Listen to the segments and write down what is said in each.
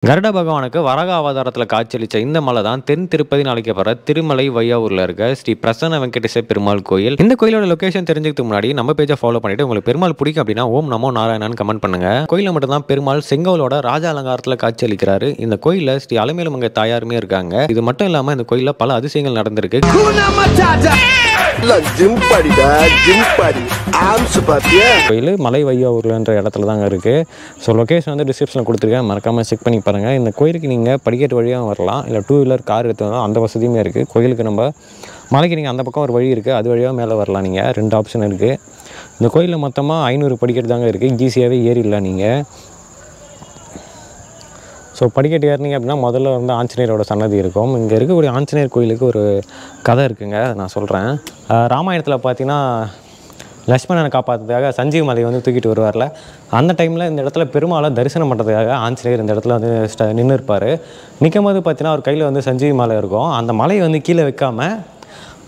கருட பகவானுக்கு வராக அவதாரத்தில் காட்சியளித்த இந்த மலை தான் தென் திருப்பதினு அழைக்கப்படுற திருமலை வையாவூரில் இருக்க ஸ்ரீ பிரசன்ன வெங்கடேச பெருமாள் கோயில். இந்த கோயிலோட லொகேஷன் தெரிஞ்சுக்கிறதுக்கு முன்னாடி நம்ம பேஜை ஃபாலோ பண்ணிட்டு உங்களுக்கு பெருமாள் பிடிக்கும் அப்படின்னா ஓம் நமோ நாராயணன் கமெண்ட் பண்ணுங்க. கோயிலில் மட்டும்தான் பெருமாள் செங்கோலோட ராஜ அலங்காரத்தில் காட்சியளிக்கிறாரு. இந்த கோயிலில் ஸ்ரீ அலமேலுமங்கை தாயாருமே இருக்காங்க. இது மட்டும் இல்லாமல் இந்த கோயிலில் பல அதிசயங்கள் நடந்திருக்கு. கோயில் மலை வையாவூர்ன்ற இடத்துல தாங்க இருக்கு. ஸோ லொகேஷன் வந்து டிஸ்கிரிப்ஷனில் கொடுத்துருக்கேன், மறக்காம செக் பண்ணி பாருங்கள். இந்த கோயிலுக்கு நீங்கள் படிக்கட்டு வழியாக வரலாம், இல்லை டூ வீலர் கார் எடுத்து வரலாம், அந்த வசதியுமே இருக்குது. கோயிலுக்கு நம்ம மலைக்கு நீங்கள் அந்த பக்கம் ஒரு வழி இருக்குது, அது வழியாக மேலே வரலாம். நீங்கள் 2 ஆப்ஷன் இருக்குது. இந்த கோயிலில் மொத்தமாக 500 படிக்கட்டு தாங்க இருக்குது. ஈஸியாகவே ஏறிடலாம் நீங்கள். ஸோ படிக்கட்டு ஏறினீங்க அப்படின்னா முதல்ல வந்து ஆஞ்சநேயரோட சன்னதி இருக்கும். இங்கே இருக்கக்கூடிய ஆஞ்சநேயர் கோயிலுக்கு ஒரு கதை இருக்குங்க, நான் சொல்கிறேன். ராமாயணத்தில் பார்த்தீங்கன்னா லக்ஷ்மணனை காப்பாற்றுறதுக்காக சஞ்சீவ் மலையை வந்து தூக்கிட்டு வருவார்ல, அந்த டைமில் இந்த இடத்துல பெருமாளை தரிசனம் பண்ணுறதுக்காக ஆஞ்சநேயர் இந்த இடத்துல வந்து நின்று இருப்பார். நிற்கும் போது பார்த்தீங்கன்னா அவர் கையில் வந்து சஞ்சீவி மலை இருக்கும். அந்த மலையை வந்து கீழே வைக்காமல்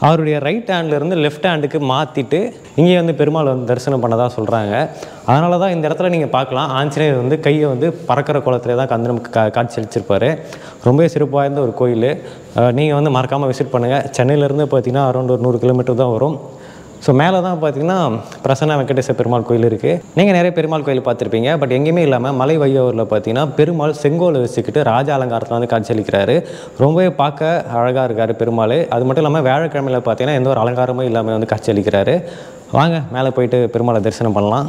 அவருடைய ரைட் ஹேண்ட்லேருந்து லெஃப்ட் ஹேண்டுக்கு மாற்றிட்டு இங்கே வந்து பெருமாள் வந்து தரிசனம் பண்ணதாக சொல்கிறாங்க. அதனால தான் இந்த இடத்துல நீங்கள் பார்க்கலாம், ஆஞ்சநேயர் வந்து கையை வந்து பறக்கிற குளத்துலேயே தான் நமக்கு காட்சி அளிச்சிருப்பார். ரொம்பவே சிறப்பு வாய்ந்த ஒரு கோயில். நீங்கள் வந்து மறக்காமல் விசிட் பண்ணுங்கள். சென்னையிலேருந்து பார்த்தீங்கன்னா அரௌண்ட் ஒரு 100 கிலோமீட்டர் தான் வரும். ஸோ மேலே தான் பார்த்தீங்கன்னா பிரசன்ன வெங்கடேச பெருமாள் கோயில் இருக்குது. நீங்கள் நிறைய பெருமாள் கோயில் பார்த்துருப்பீங்க, பட் எங்கேயுமே இல்லாமல் மலை வையாவூரில் பார்த்தீங்கன்னா பெருமாள் செங்கோலை வச்சுக்கிட்டு ராஜ அலங்காரத்தில் வந்து காட்சியளிக்கிறாரு. ரொம்பவே பார்க்க அழகாக இருக்கார் பெருமாள். அது மட்டும் இல்லாமல் வியாழக்கிழமையில் பார்த்தீங்கன்னா எந்த ஒரு அலங்காரமும் இல்லாமல் வந்து காட்சியளிக்கிறாரு. வாங்க மேலே போயிட்டு பெருமாளை தரிசனம் பண்ணலாம்.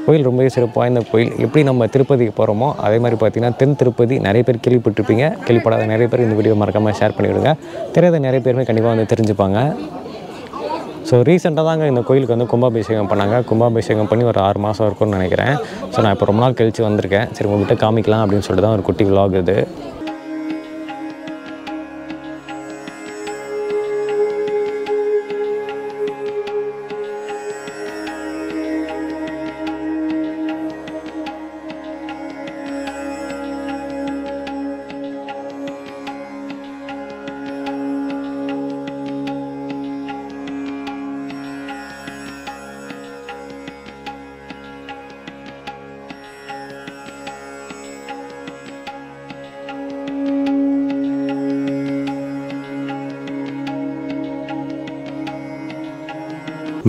கோயில் ரொம்பவே சிறப்பு வாய்ந்த கோயில். எப்படி நம்ம திருப்பதிக்கு போகிறோமோ அதே மாதிரி பார்த்திங்கன்னா தென் திருப்பதி நிறைய பேர் கேள்விப்பட்டிருப்பீங்க. கேள்விப்படாத நிறைய பேர் இந்த வீடியோ மறக்காமல் ஷேர் பண்ணிவிடுங்க. தெரியாத நிறைய பேருமே கண்டிப்பாக வந்து தெரிஞ்சுப்பாங்க. ஸோ ரீசெண்டாக தாங்க இந்த கோயிலுக்கு வந்து கும்பாபிஷேகம் பண்ணாங்க. கும்பாபிஷேகம் பண்ணி ஒரு 6 மாதம் இருக்கும்னு நினைக்கிறேன். ஸோ நான் இப்போ ரொம்ப நாள் கழித்து வந்திருக்கேன். சரி உங்கள்கிட்ட காமிக்கலாம் அப்படின்னு சொல்லிட்டு தான் ஒரு குட்டி விலாக் இது.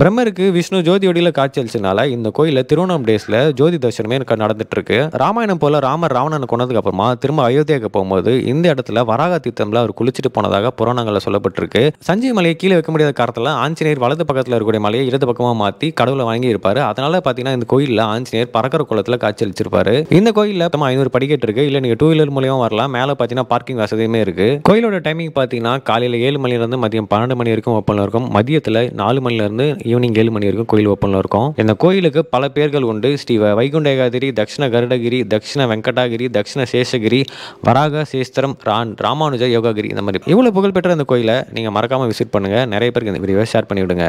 பிரம்மருக்கு விஷ்ணு ஜோதி ஒடியில் காட்சி அளிச்சனால இந்த கோயிலில் திருவண்ணாமலை டேஸில் ஜோதி தரிசனமே நடந்துட்டு இருக்கு. ராமாயணம் போல ராமர் ராவணனை கொண்டதுக்கு அப்புறமா திரும்ப அயோத்தியாவுக்கு போகும்போது இந்த இடத்துல வராக தீர்த்தம்ல அவர் குளிச்சுட்டு போனதாக புராணங்களில் சொல்லப்பட்டிருக்கு. சஞ்சீவ் மலையை கீழே வைக்க முடியாத காரணத்தில் ஆஞ்சநேயர் வலது பக்கத்தில் இருக்கக்கூடிய மலையை இடது பக்கமாக மாற்றி கடவுளை வாங்கி இருப்பாரு. அதனால பார்த்தீங்கன்னா இந்த கோயிலில் ஆஞ்சநேயர் பறக்கிற குளத்தில் காட்சி அளிச்சிருப்பாரு. இந்த கோயிலில் 500 படிக்கட்டு இருக்கு. இல்லை நீங்கள் 2 வீலர் மூலியமா வரலாம். மேலே பார்த்தீங்கன்னா பார்க்கிங் வசதியுமே இருக்கு. கோயிலோட டைமிங் பார்த்தீங்கன்னா காலையில் 7 மணிலேருந்து மதியம் 12 மணி வரைக்கும் ஓப்பனில் இருக்கும். மதியத்தில் 4 மணிலேருந்து ஈவினிங் 7 மணி வரைக்கும் கோயில் ஓப்பனில் இருக்கும். இந்த கோயிலுக்கு பல பேர்கள் உண்டு. ஸ்ரீ வைகுண்ட ஏகாதிரி, தக்ஷண கருடகிரி, தக்ஷண வெங்கடாகிரி, தக்ஷண சேஷகிரி, வராக சேஸ்திரம், ராமானுஜ யோகாகிரி, இந்த மாதிரி இவ்வளவு புகழ்பெற்ற இந்த கோயிலை நீங்க மறக்காம விசிட் பண்ணுங்க. நிறைய பேருக்கு இந்த வீடியோவை ஷேர் பண்ணி விடுங்க.